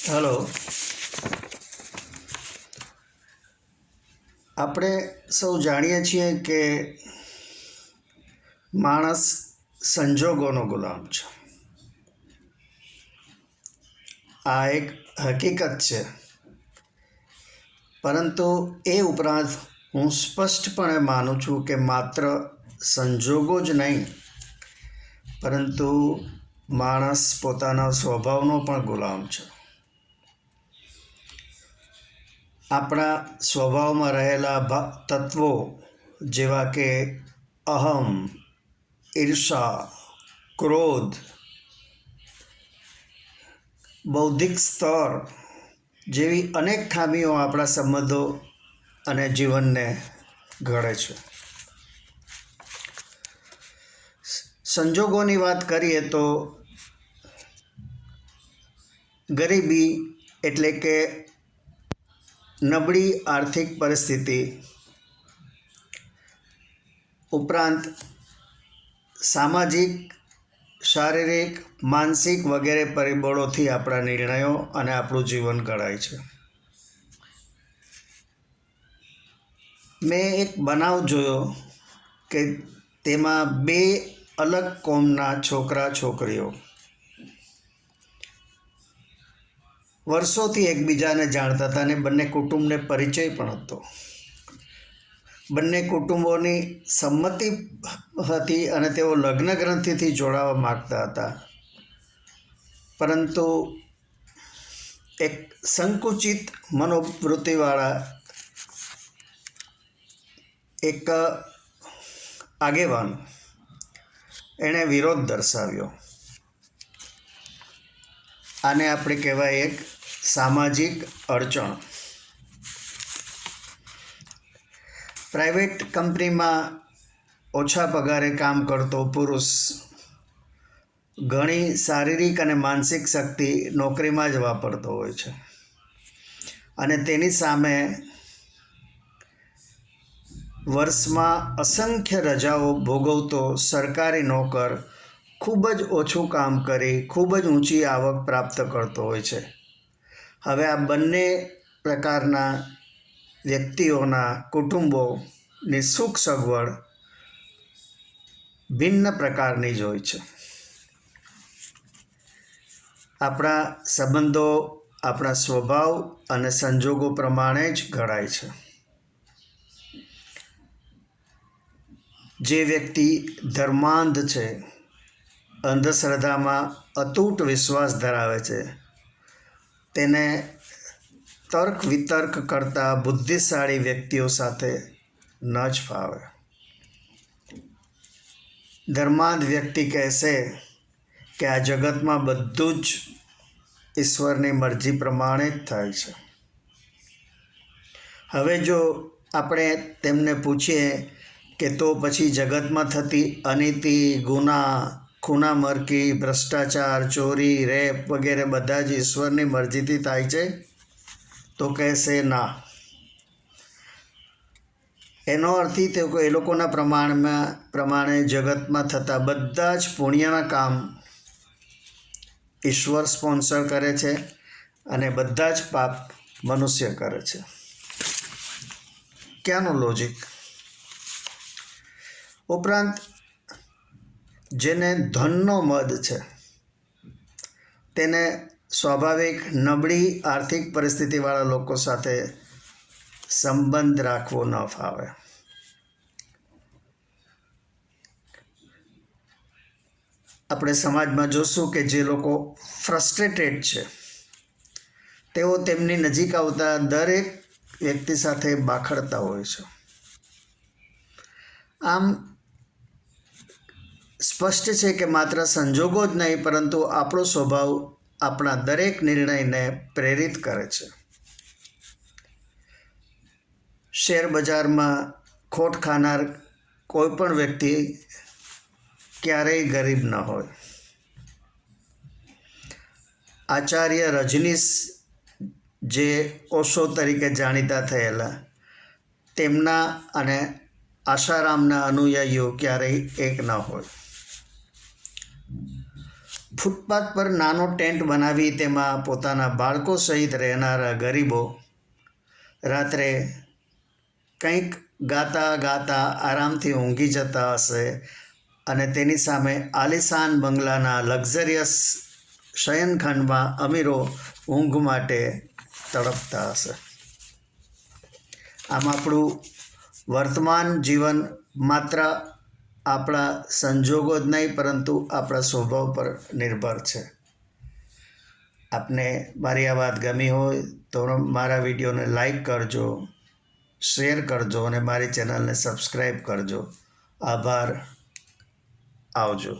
Hello, આપણે સૌ જાણીએ છીએ કે માણસ સંજોગોનો ગુલામ છે. આ એક હકીકત છે, પરંતુ એ ઉપરાંત હું સ્પષ્ટપણે માનું છું કે માત્ર સંજોગો જ નહીં, પરંતુ માણસ પોતાના સ્વભાવનો પણ ગુલામ છે. આપણા સ્વભાવમાં રહેલા તત્વો જેવા કે અહમ, ઈર્ષા, ક્રોધ, બૌદ્ધિક સ્તર જેવી અનેક ખામીઓ આપણા સંબંધો અને જીવનને ઘડે છે. સંજોગોની વાત કરીએ તો ગરીબી એટલે કે નબળી આર્થિક પરિસ્થિતિ ઉપરાંત સામાજિક, શારીરિક, માનસિક વગેરે પરિબળોથી આપણા નિર્ણયો અને આપણું જીવન ઘડાય છે. મેં એક બનાવ જોયો કે તેમાં બે અલગ કોમના છોકરા છોકરીઓ વર્ષોથી એકબીજાને જાણતા હતા અને બંને કુટુંબને પરિચય પણ હતો. બંને કુટુંબોની સંમતિ હતી અને તેઓ લગ્ન ગ્રંથિથી જોડાવા માગતા હતા, પરંતુ એક સંકુચિત મનોવૃત્તિવાળા એક આગેવાન એણે વિરોધ દર્શાવ્યો. આને આપણે કહેવાય એક સામાજિક અડચણ. પ્રાઇવેટ કંપનીમાં ઓછા પગારે કામ કરતો પુરુષ ઘણી શારીરિક અને માનસિક શક્તિ નોકરીમાં જ વાપરતો હોય છે, અને તેની સામે વર્ષમાં અસંખ્ય રજાઓ ભોગવતો સરકારી નોકર ખૂબ જ ઓછું કામ કરી ખૂબ જ ઊંચી આવક પ્રાપ્ત કરતો હોય છે. હવે આ બંને પ્રકારના વ્યક્તિઓના કુટુંબોની સુખ સગવડ ભિન્ન પ્રકારની જ હોય છે. આપણા સંબંધો આપણા સ્વભાવ અને સંજોગો પ્રમાણે જ ઘડાય છે. જે વ્યક્તિ ધર્માંધ છે, અંધશ્રદ્ધામાં અતૂટ વિશ્વાસ ધરાવે છે, તેને તર્ક વિતર્ક કરતા બુદ્ધિશાળી વ્યક્તિઓ સાથે ન જ ફાવે. ધર્માંધ વ્યક્તિ કહેશે કે આ જગતમાં બધું જ ઈશ્વરની મરજી પ્રમાણે જ થાય છે. હવે જો આપણે તેમને પૂછીએ કે તો પછી જગતમાં થતી અનીતિ, ગુના, ખૂનામરકી, ભ્રષ્ટાચાર, ચોરી, રેપ વગેરે બધા જ ઈશ્વરની મરજીથી થાય છે, તો કહેશે ના. એનો અર્થ એ લોકોના પ્રમાણે જગતમાં થતા બધા જ પુણ્યના કામ ઈશ્વર સ્પોન્સર કરે છે અને બધા જ પાપ મનુષ્ય કરે છે. ક્યાંનું લોજિક? ઉપરાંત જેને ધનનો મદ છે તેને સ્વાભાવિક નબળી આર્થિક પરિસ્થિતિવાળા લોકો સાથે સંબંધ રાખવો ન ફાવે. આપણે સમાજમાં જોશું કે જે લોકો ફ્રસ્ટ્રેટેડ છે તેઓ તેમની નજીક આવતા દરેક વ્યક્તિ સાથે બાખડતા હોય છે. આમ સ્પષ્ટ છે કે માત્ર સંજોગો જ નહીં, પરંતુ આપણો સ્વભાવ આપણા દરેક નિર્ણયને પ્રેરિત કરે છે. શેર બજારમાં ખોટ ખાનાર કોઈ પણ વ્યક્તિ ક્યારેય ગરીબ ન હોય. આચાર્ય રજનીશ જે ઓશો તરીકે જાણીતા થયેલા, તેમના અને આશારામના અનુયાયીઓ ક્યારેય એક ન હોય. ફૂટપાથ પર નાનો ટેન્ટ બનાવી તેમાં પોતાના બાળકો સહિત રહેનારા ગરીબો રાત્રે કંઈક ગાતા ગાતા આરામથી ઊંઘી જતા હશે અને તેની સામે આલિશાન બંગલાના લક્ઝરિયસ શયનખંડમાં અમીરો ઊંઘ માટે તડપતા હશે. આમ આપણું વર્તમાન જીવન માત્ર આપણા સંજોગો જ નહીં પરંતુ આપણા સ્વભાવ પર નિર્ભર છે. આપને મારી આ વાત ગમી હોય તો મારા વિડીયોને લાઈક કરજો, શેર કરજો અને મારી ચેનલને સબસ્ક્રાઈબ કરજો. આભાર. આવજો.